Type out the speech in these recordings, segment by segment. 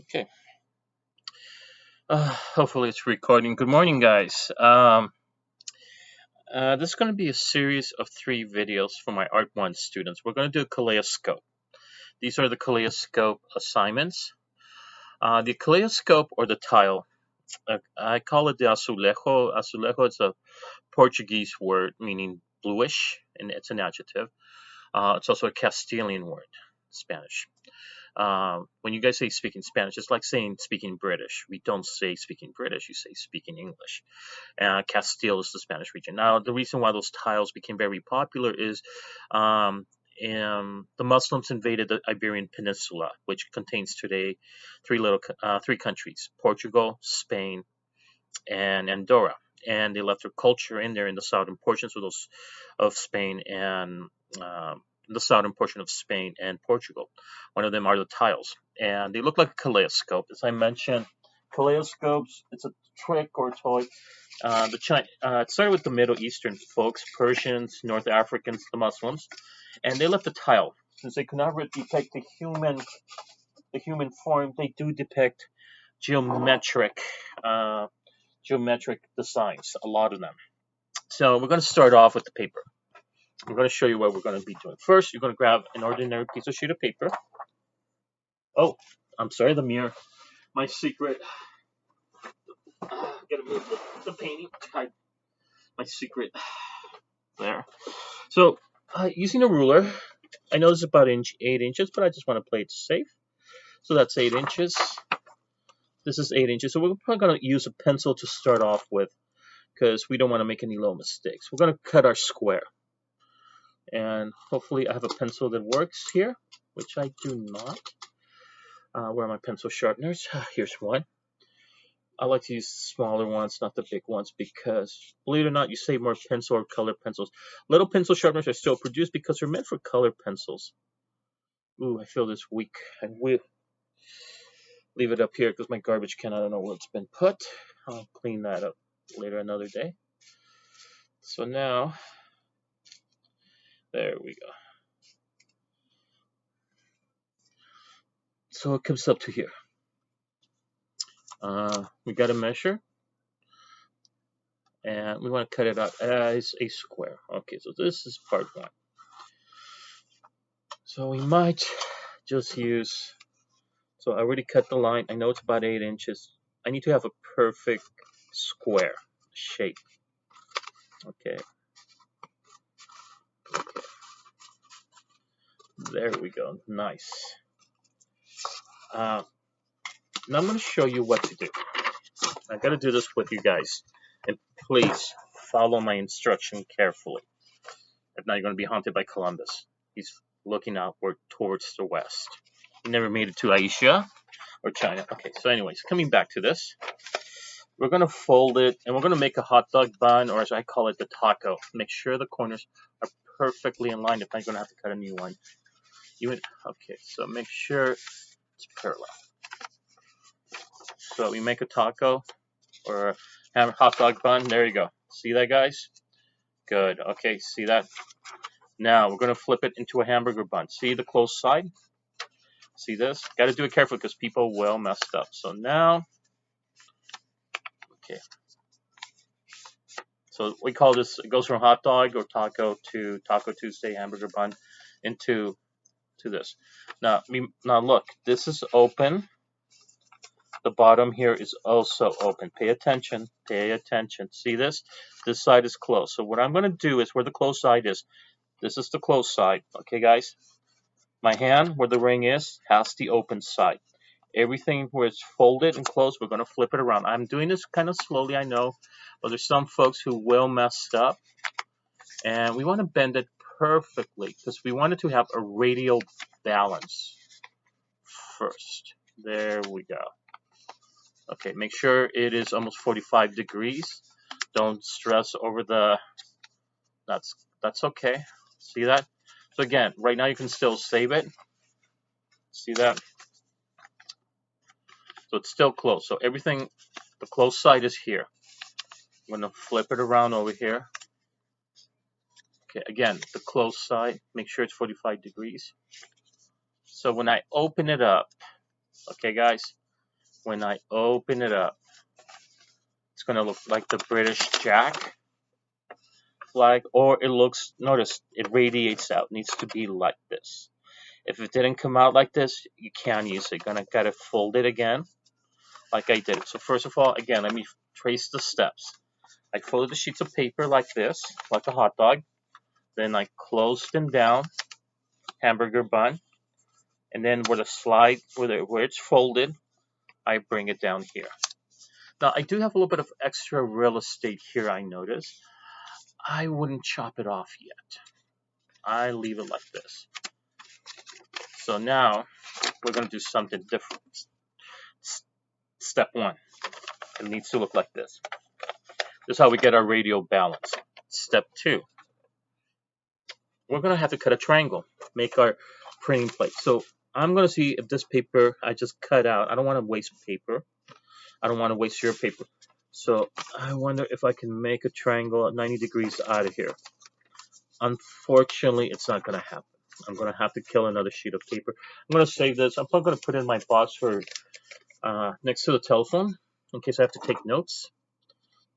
Okay. Hopefully it's recording. Good morning, guys. This is going to be a series of 3 videos for my Art 1 students. We're going to do a kaleidoscope. These are the kaleidoscope assignments. The kaleidoscope or the tile, I call it the azulejo. Azulejo is a Portuguese word meaning bluish, and it's an adjective. It's also a Castilian word, Spanish. When you guys say speaking Spanish, it's like saying speaking British. We don't say speaking British, you say speaking English. Castile is the Spanish region. Now, the reason why those tiles became very popular is um, the Muslims invaded the Iberian Peninsula, which contains today three countries: Portugal, Spain, and Andorra. And they left their culture in there in the southern portions of Spain and the southern portion of Spain and Portugal. One of them are the tiles, and they look like a kaleidoscope. As I mentioned, kaleidoscopes, it's a trick or toy. It started with the Middle Eastern folks, Persians, North Africans, the Muslims, and they left the tile since they could never depict the human form. They do depict geometric uh, geometric designs, a lot of them. So we're going to start off with the paper. I'm going to show you what we're going to be doing. First, you're going to grab an ordinary piece of sheet of paper. Oh, I'm sorry, the mirror. My secret. Gotta move the painting. My secret. There. So, using a ruler, I know this is about 8 inches, but I just want to play it safe. So that's 8 inches. This is 8 inches. So we're probably going to use a pencil to start off with because we don't want to make any little mistakes. We're going to cut our square. And hopefully I have a pencil that works here, which I do not. Where are my pencil sharpeners? Here's one. I like to use smaller ones, not the big ones, because believe it or not, you save more pencil or color pencils. Little pencil sharpeners are still produced because they're meant for color pencils. Ooh, I feel this weak. I will leave it up here because my garbage can, I don't know where it's been put. I'll clean that up later another day. So now, there we go. So it comes up to here. We got to measure, and we want to cut it out as a square. Okay, so this is part 1. So we might just use, so I already cut the line. I know it's about 8 inches. I need to have a perfect square shape. Okay. There we go. Nice. Now I'm going to show you what to do. I got to do this with you guys. And please follow my instruction carefully. If not, you're going to be haunted by Columbus. He's looking outward towards the west. He never made it to Asia or China. Okay, so anyways, coming back to this. We're going to fold it, and we're going to make a hot dog bun, or as I call it, the taco. Make sure the corners are perfectly in line. If not, you're going to have to cut a new one. Okay, so make sure it's parallel. So we make a taco or a hot dog bun. There you go. See that, guys? Good. Okay, see that? Now we're going to flip it into a hamburger bun. See the close side? See this? Got to do it carefully because people will mess up. So now, okay. So we call this, it goes from hot dog or taco to Taco Tuesday hamburger bun into this. Now look, this is open. The bottom here is also open. Pay attention. Pay attention. See this? This side is closed. So what I'm going to do is where the closed side is. This is the closed side. Okay, guys? My hand where the ring is has the open side. Everything where it's folded and closed, we're going to flip it around. I'm doing this kind of slowly, I know, but there's some folks who will mess up. And we want to bend it perfectly because we want it to have a radial balance first. There we go. Okay, make sure it is almost 45 degrees. Don't stress over that's okay. See that? So again, right now you can still save it. See that? So it's still closed. So everything, the closed side is here. I'm going to flip it around over here. Okay, again, the closed side, make sure it's 45 degrees. So when I open it up, okay, guys, when I open it up, it's going to look like the British Jack flag, or it looks, notice, it radiates out. It needs to be like this. If it didn't come out like this, you can't use it. You're going to gotta fold it again, like I did it. So first of all, again, let me trace the steps. I folded the sheets of paper like this, like a hot dog. Then I closed them down, hamburger bun. And then where the slide, where it's folded, I bring it down here. Now, I do have a little bit of extra real estate here, I noticed. I wouldn't chop it off yet. I leave it like this. So now, we're going to do something different. Step one, it needs to look like this. This is how we get our radial balance. Step two, we're going to have to cut a triangle, make our printing plate. So I'm going to see if this paper I just cut out, I don't want to waste paper. I don't want to waste your paper. So I wonder if I can make a triangle at 90 degrees out of here. Unfortunately, it's not going to happen. I'm going to have to kill another sheet of paper. I'm going to save this. I'm probably going to put it in my box for next to the telephone in case I have to take notes.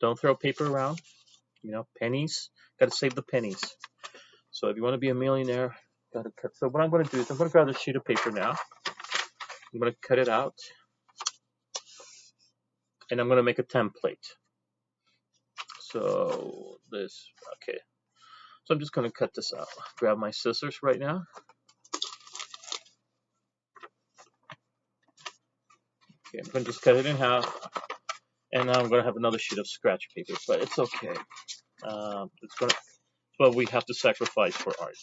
Don't throw paper around. You know, pennies. Got to save the pennies. So if you want to be a millionaire, got to cut. So what I'm going to do is I'm going to grab this sheet of paper now. I'm going to cut it out. And I'm going to make a template. So this, okay. So I'm just going to cut this out. Grab my scissors right now. Okay, I'm going to just cut it in half. And now I'm going to have another sheet of scratch paper, but it's okay. It's what we have to sacrifice for art.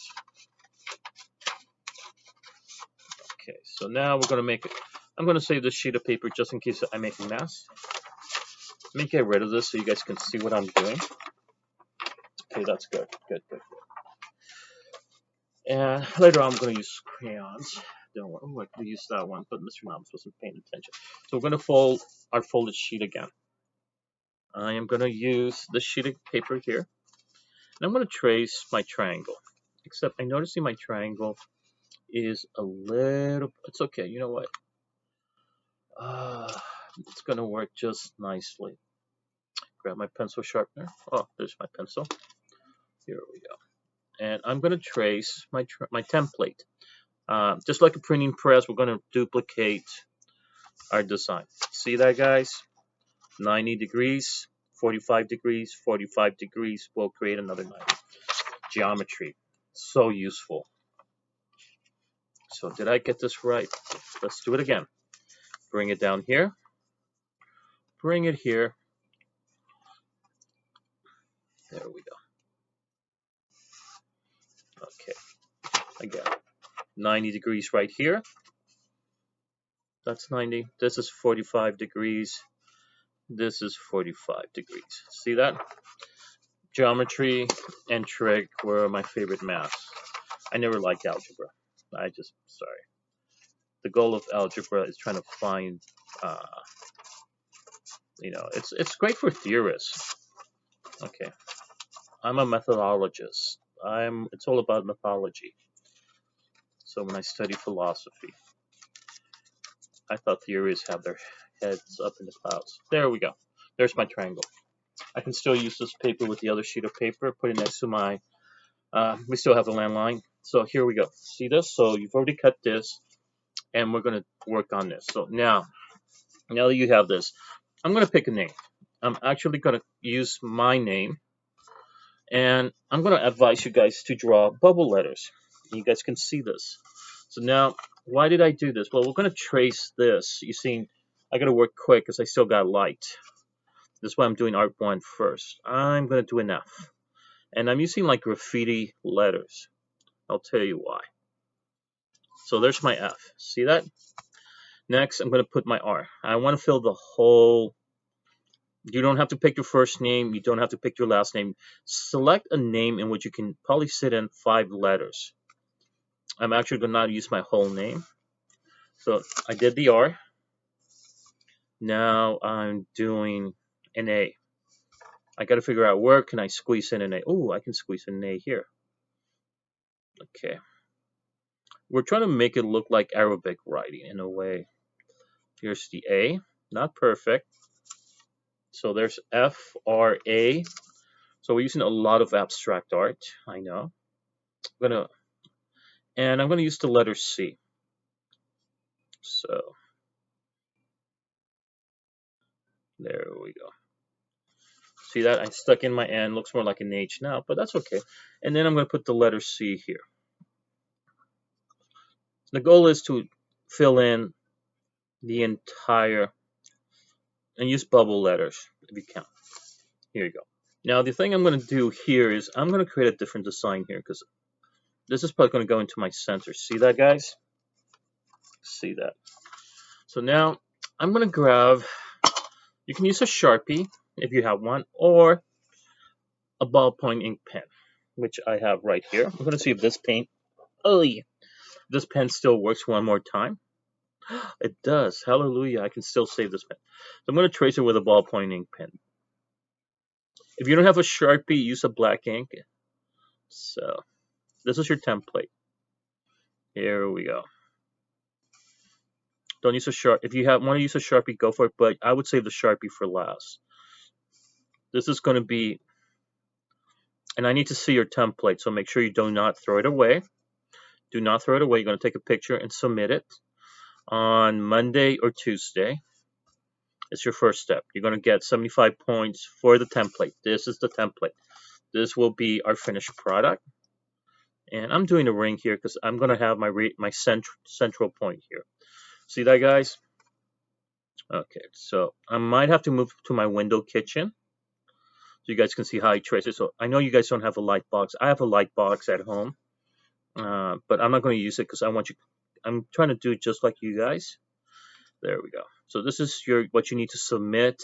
Okay, so now we're going to make it. I'm going to save this sheet of paper just in case I make a mess. Let me get rid of this so you guys can see what I'm doing. Okay, that's good. Good. And later on, I'm going to use crayons. Don't want. Oh, I could use that one, but Mr. Moms wasn't paying attention. So we're going to fold our folded sheet again. I am going to use this sheet of paper here. And I'm going to trace my triangle. Except I notice my triangle is a little, it's okay, you know what? It's going to work just nicely. Grab my pencil sharpener. Oh, there's my pencil. Here we go. And I'm going to trace my template. Just like a printing press, we're going to duplicate our design. See that, guys? 90 degrees, 45 degrees, 45 degrees. We'll create another 90. Geometry. So useful. So did I get this right? Let's do it again. Bring it down here. Bring it here. There we go. Okay. Again. 90 degrees right here. That's 90. This is 45 degrees. This is 45 degrees. See that? Geometry and trig were my favorite maths. I never liked algebra. Sorry. The goal of algebra is trying to find, it's great for theorists. Okay. I'm a methodologist. It's all about mythology. So when I study philosophy, I thought theorists have their heads up in the clouds. There we go. There's my triangle. I can still use this paper with the other sheet of paper, put it next to my, we still have a landline. So here we go. See this? So you've already cut this, and we're going to work on this. So now that you have this, I'm going to pick a name. I'm actually going to use my name, and I'm going to advise you guys to draw bubble letters. You guys can see this. So now, why did I do this? Well, we're going to trace this. You see, I got to work quick because I still got light. That's why I'm doing art 1 first. I'm going to do an F. And I'm using like graffiti letters. I'll tell you why. So there's my F. See that? Next, I'm going to put my R. I want to fill the whole. You don't have to pick your first name. You don't have to pick your last name. Select a name in which you can probably sit in 5 letters. I'm actually going to not use my whole name. So I did the R. Now I'm doing an A. I got to figure out where can I squeeze in an A. Oh, I can squeeze in an A here. Okay. We're trying to make it look like Arabic writing in a way. Here's the A. Not perfect. So there's F, R, A. So we're using a lot of abstract art. I know. I'm gonna use the letter C. So there we go. See that? I stuck in my N. Looks more like an H now, but that's okay. And then I'm gonna put the letter C here. The goal is to fill in the entire and use bubble letters if you can. Here you go. Now the thing I'm going to do here is I'm going to create a different design here because this is probably going to go into my center. See that, guys? See that? So now I'm going to grab, you can use a Sharpie if you have one, or a ballpoint ink pen, which I have right here. I'm going to see if this paint, oh yeah, this pen still works one more time. It does. Hallelujah. I can still save this pen. So I'm going to trace it with a ballpoint ink pen. If you don't have a Sharpie, use a black ink. So this is your template. Here we go. Don't use a Sharpie. If you want to use a Sharpie, go for it, but I would save the Sharpie for last. This is going to be, and I need to see your template, so make sure you do not throw it away. Do not throw it away. You're going to take a picture and submit it on Monday or Tuesday. It's your first step. You're going to get 75 points for the template. This is the template. This will be our finished product. And I'm doing a ring here because I'm going to have my central point here. See that, guys? Okay, so I might have to move to my window kitchen so you guys can see how I trace it. So I know you guys don't have a light box. I have a light box at home, but I'm not going to use it because I'm trying to do it just like you guys. There we go. So this is what you need to submit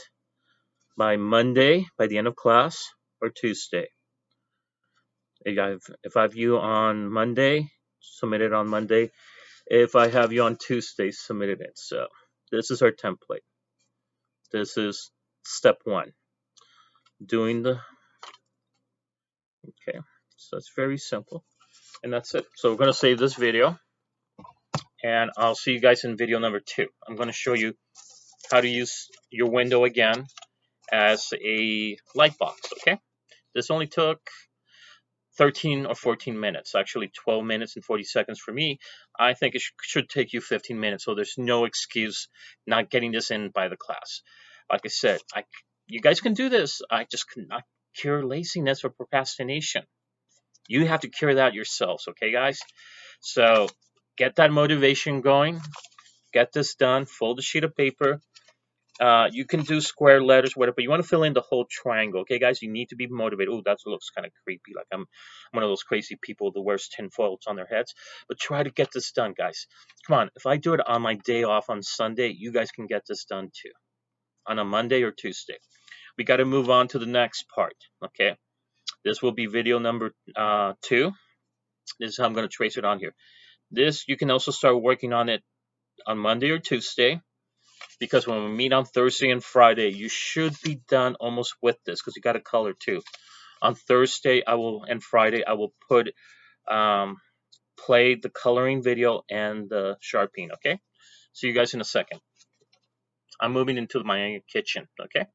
by Monday, by the end of class, or Tuesday. If I have you on Monday, submit it on Monday. If I have you on Tuesday, submit it. So this is our template. This is step one. Okay, so it's very simple, and that's it. So we're going to save this video, and I'll see you guys in video number 2. I'm going to show you how to use your window again as a light box. Okay, this only took 13 or 14 minutes, actually 12 minutes and 40 seconds for me. I think it should take you 15 minutes, so there's no excuse not getting this in by the class. Like I said, you guys can do this. I just cannot cure laziness or procrastination. You have to cure that yourselves, okay, guys? So get that motivation going. Get this done. Fold a sheet of paper. You can do square letters, whatever. But you want to fill in the whole triangle, okay, guys? You need to be motivated. Oh, that looks kind of creepy. Like I'm one of those crazy people that wears tinfoils on their heads. But try to get this done, guys. Come on. If I do it on my day off on Sunday, you guys can get this done too. On a Monday or Tuesday. We got to move on to the next part, okay? This will be video number 2. This is how I'm going to trace it on here. This, you can also start working on it on Monday or Tuesday, because when we meet on Thursday and Friday, you should be done almost with this, because you got to color too. On Thursday, and Friday, I will play the coloring video and the sharpening, okay? See you guys in a second. I'm moving into my kitchen, okay?